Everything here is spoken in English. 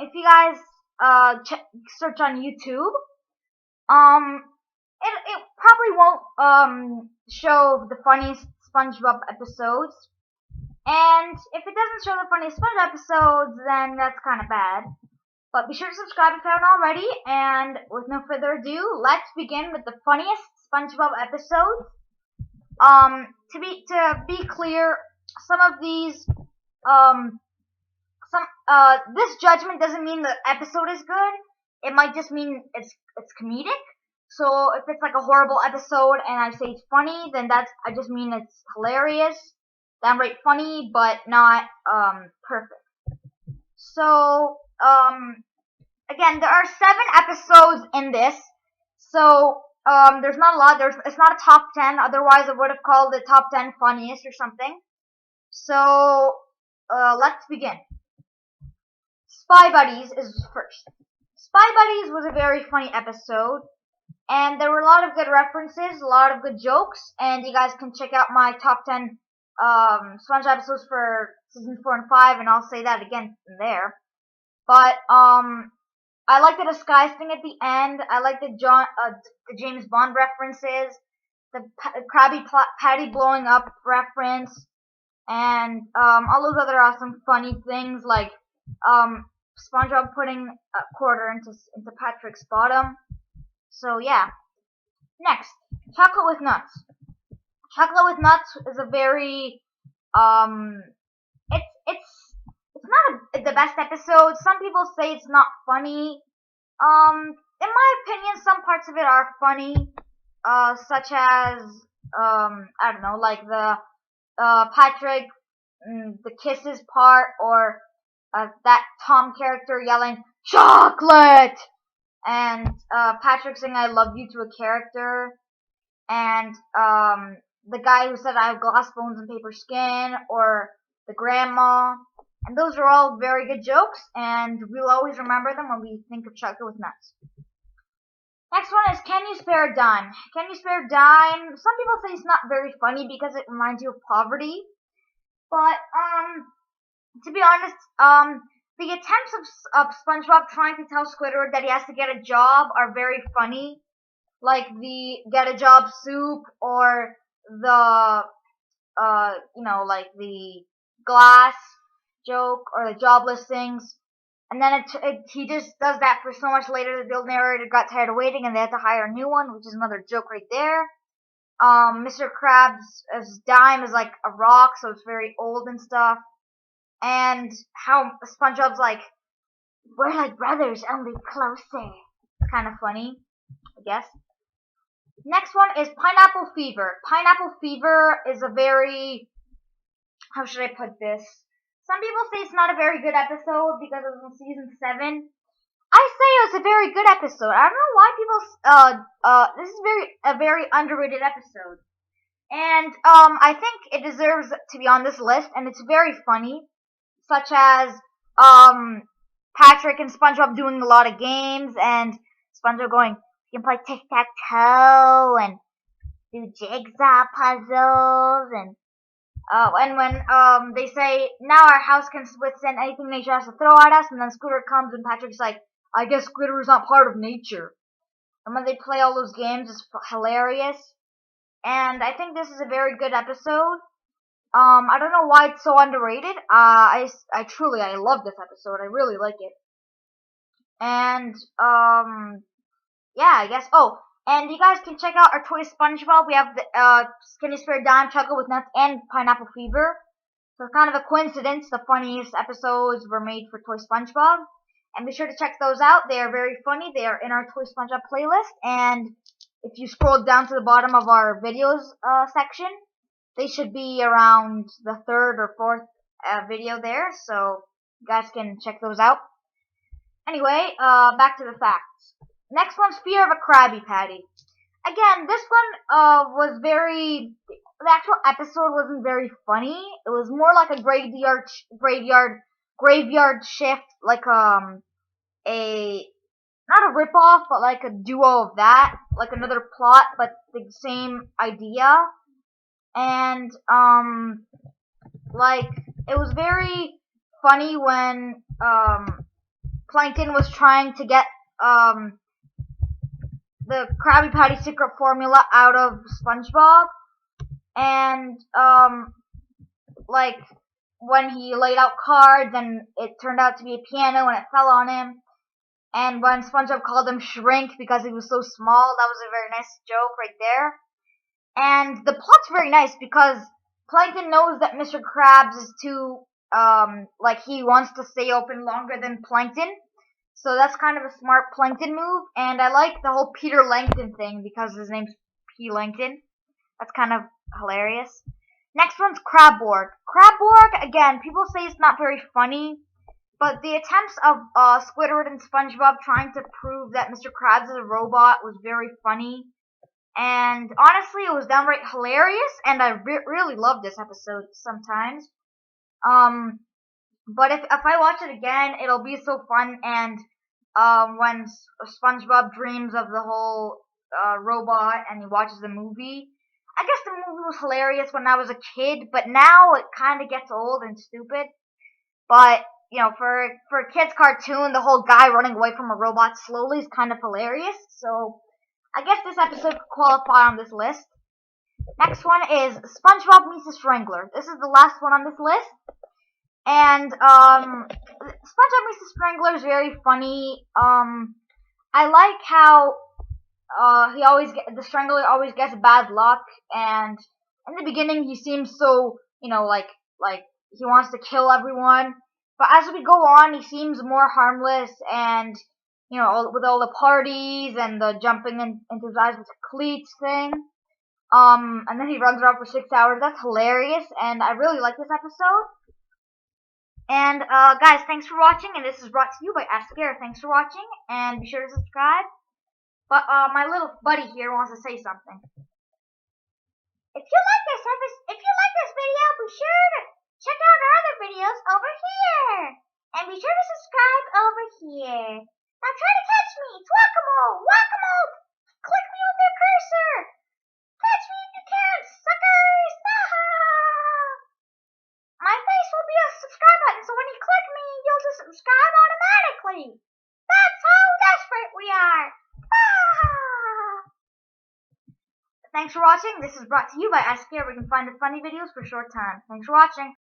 if you guys search on YouTube, um, it probably won't show the funniest SpongeBob episodes. And if it doesn't show the funniest SpongeBob episodes, then that's kind of bad. But be sure to subscribe if you haven't already. And with no further ado, let's begin with the funniest SpongeBob episodes. To be clear, some of these this judgment doesn't mean the episode is good. It might just mean it's comedic. So if it's like a horrible episode and I say it's funny, then I just mean it's hilarious, downright funny, but not perfect. So again, there are 7 episodes in this. So there's not a lot. It's not a top 10. Otherwise, I would have called it top 10 funniest or something. So let's begin. Spy Buddies is first. Spy Buddies was a very funny episode, and there were a lot of good references, a lot of good jokes, and you guys can check out my top 10 SpongeBob episodes for season 4 and 5, and I'll say that again in there. But I like the disguise thing at the end. I like the James Bond references, the Krabby Patty blowing up reference, and all those other awesome funny things like SpongeBob putting a quarter into Patrick's bottom. So yeah. Next, Chocolate with Nuts. Chocolate with Nuts is a very it's not the best episode. Some people say it's not funny. In my opinion, some parts of it are funny. Such as I don't know, like the Patrick the kisses part, or that Tom character yelling chocolate, and Patrick saying I love you to a character, and the guy who said I have glass bones and paper skin, or the grandma. And those are all very good jokes, and we'll always remember them when we think of Chocolate with Nuts. Next one is Can You Spare a Dime? Can You Spare a Dime? Some people say it's not very funny because it reminds you of poverty. But, to be honest, the attempts of SpongeBob trying to tell Squidward that he has to get a job are very funny. Like the get a job soup, or the, like the glass joke, or the job listings. And then he just does that for so much later that the narrator got tired of waiting and they had to hire a new one, which is another joke right there. Mr. Krabs' dime is like a rock, so it's very old and stuff. And how SpongeBob's like, we're like brothers, only closer. It's kind of funny, I guess. Next one is Pineapple Fever. Pineapple Fever is a very, how should I put this? Some people say it's not a very good episode because it was in season 7. I say it was a very good episode. I don't know why people, this is a very underrated episode. And, I think it deserves to be on this list, and it's very funny. Such as, Patrick and SpongeBob doing a lot of games, and SpongeBob going, you can play tic-tac-toe, and do jigsaw puzzles, and when they say, now our house can withstand anything nature has to throw at us, and then Scooter comes and Patrick's like, I guess Squidward's not part of nature. And when they play all those games, it's hilarious. And I think this is a very good episode. I don't know why it's so underrated. I love this episode. I really like it. And, yeah, I guess. Oh, and you guys can check out our Toy Spongebob. We have the Can You Spare a Dime, Chocolate with Nuts, and Pineapple Fever. So it's kind of a coincidence the funniest episodes were made for Toy Spongebob. And be sure to check those out. They are very funny. They are in our Toy Spongebob playlist. And if you scroll down to the bottom of our videos section, they should be around the 3rd or 4th video there. So you guys can check those out. Anyway, back to the facts. Next one's Fear of a Krabby Patty. Again, this one the actual episode wasn't very funny. It was more like a graveyard shift, like not a ripoff, but like a duo of that, like another plot, but the same idea. And like it was very funny when Plankton was trying to get the Krabby Patty secret formula out of SpongeBob, and like when he laid out cards and it turned out to be a piano and it fell on him, and when SpongeBob called him Shrink because he was so small, that was a very nice joke right there. And the plot's very nice because Plankton knows that Mr. Krabs is too like he wants to stay open longer than Plankton. So that's kind of a smart Plankton move, and I like the whole Peter Langton thing because his name's P. Langton. That's kind of hilarious. Next one's Crabborg. Crabborg, again, people say it's not very funny, but the attempts of Squidward and SpongeBob trying to prove that Mr. Krabs is a robot was very funny. And honestly, it was downright hilarious, and I really love this episode sometimes. But if I watch it again, it'll be so fun. And when SpongeBob dreams of the whole robot and he watches the movie, I guess the movie was hilarious when I was a kid, but now it kind of gets old and stupid. But you know, for a kid's cartoon, the whole guy running away from a robot slowly is kind of hilarious. So I guess this episode could qualify on this list. Next one is SpongeBob meets the Strangler. This is the last one on this list. And SpongeBob meets the Strangler is very funny. I like how the Strangler always gets bad luck, and in the beginning he seems so, you know, like he wants to kill everyone. But as we go on, he seems more harmless, and you know, with all the parties and the jumping into his eyes with the cleats thing. And then he runs around for 6 hours. That's hilarious, and I really like this episode. And guys, thanks for watching, and this is brought to you by A.S.K. Thanks for watching, and be sure to subscribe. But my little buddy here wants to say something. If you like this video, be sure to check out our other videos over here, and be sure to subscribe over here. Now try to catch me. It's whack-a-mole. Whack-a-mole. Click me with your cursor. Catch me if you can, suckers. My face will be a subscribe button, so when you click me, you'll just subscribe automatically. That's how desperate we are. Thanks for watching. This is brought to you by A.S.K. where you can find the funny videos for a short time. Thanks for watching.